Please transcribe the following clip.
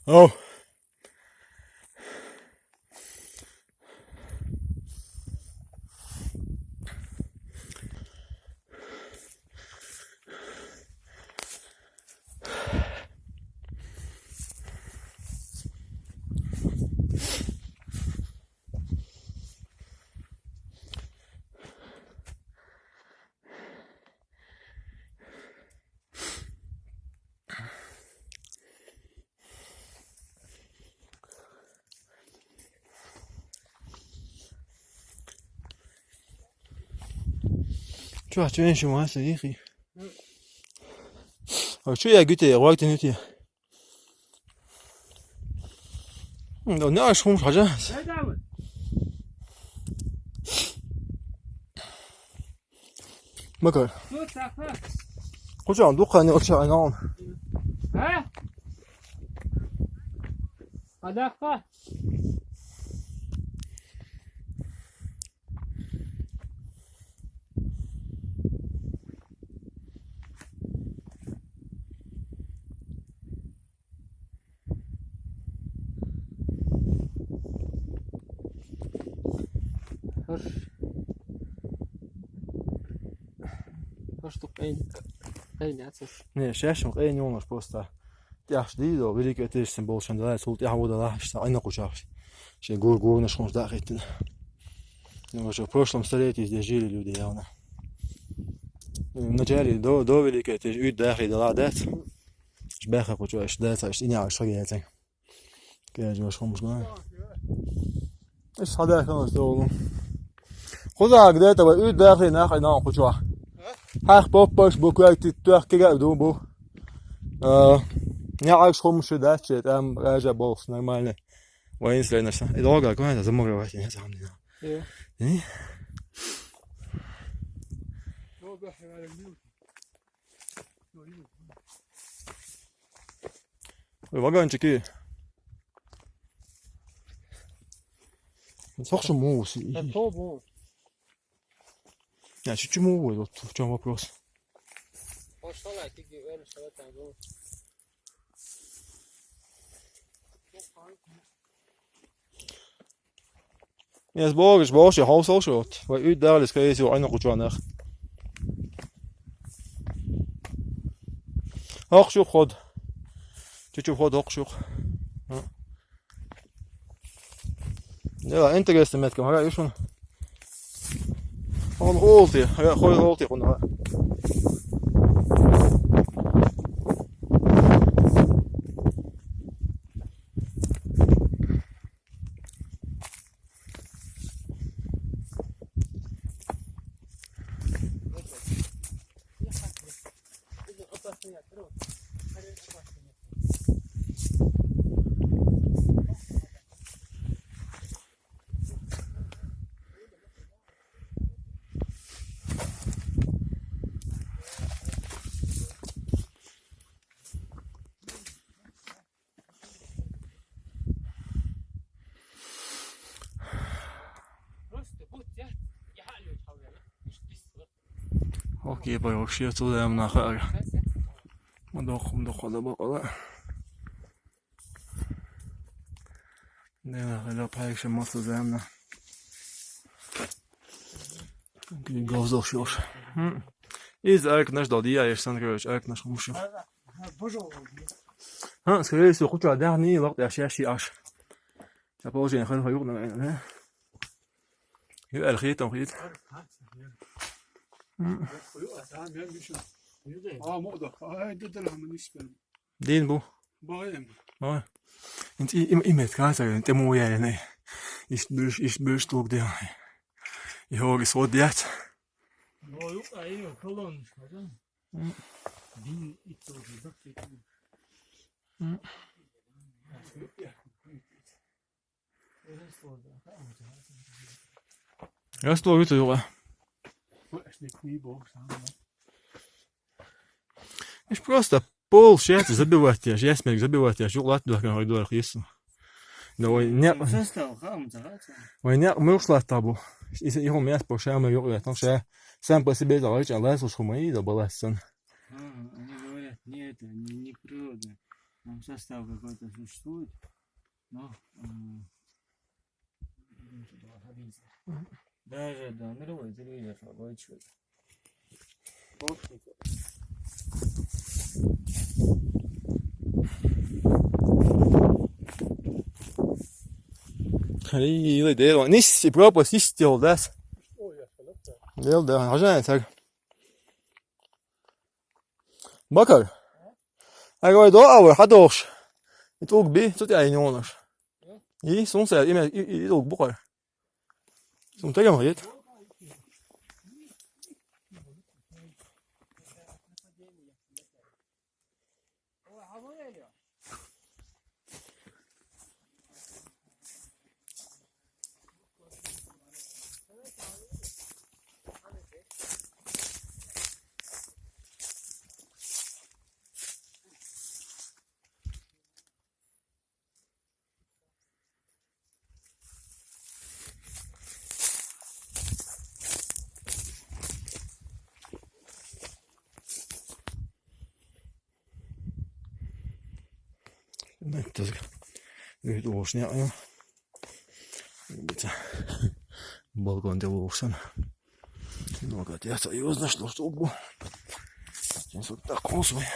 Oh. شو حتى شو ما صديقي شو يا قلت يا وقت نتي لو ناقش خمس حاجة ما قال قلت له دوقة أنا أكشف عنهم ها صدقة Hörst du ein Netz? Ne, شاش مقين يوم مش بوستا تياش دي دو بيلي كتير سيمبول شندلا سولت يا ودا لا شتا أنا قشاش شيء гор наш خمس دقيقة ну уже в прошлом столетии здесь жили люди явно в начале до великой это ют дахи да дат жбеха почуешь дат аш иня аш шагиятен كده مش خمس جنيه ايش هذا كان دولو خذها كده تبع ют дахи ناخ انا قشوا هاخ بوبش بوكاي تتوخ كده دو بو ja aš خمس دات شيء ام راجع بوس نورمально وين سلينا الوضع كمان زمر واحد هذا عندنا ايه вагончики. Сохши муу. Я чуть муу, вот в чем вопрос. Ja, het borg is bosje, half zo soort. Waar u daar is, kan je zo een goed aan. Hoog zoek god. Tjutje god hoog zoek. Ja, interesse met hem. Hij is van. Gewoon holt hier. Ja, gooi holt hier gewoon. Okej, bara jag kör till dem nachher. Men då håller bara. Nej, eller pajk måste zemna. Gavz okşuyor. Из arkadaş da diye yaşsan görüş arkadaş olmuşum. Ha, скорее всего, хоть dernier lors de chercher H. Ça pas j'ai rien fait hein. Il a rien en fait. دين بو باي انت ايمت كاسه انت مو يعني ايش بيش توك ده يهوغي صوت ديات Jag står ute och مش просто пол шесть забивать я смех забивать я жулат до как до рису но не мы ушла табу если его место по шаме его там ше сам по себе давайте Allah слушай мои да баласан они говорят нет это не природа Там состав какой-то существует, но даже да, мировой телевизор будет чуть. Really, they don't. This is proper. This still das. Değil de. Acayip tak. Bakar. Aga då över hade oss. Det tog bi så det är någon. I som säger i tog bakar. Som tar jag hit. Näyttäisikö yhdet uusnia jo. Mitä balkon teluuksen. Nuokaa tiedä, juos näistä tuosta upu. Sen suhtaa konsuja.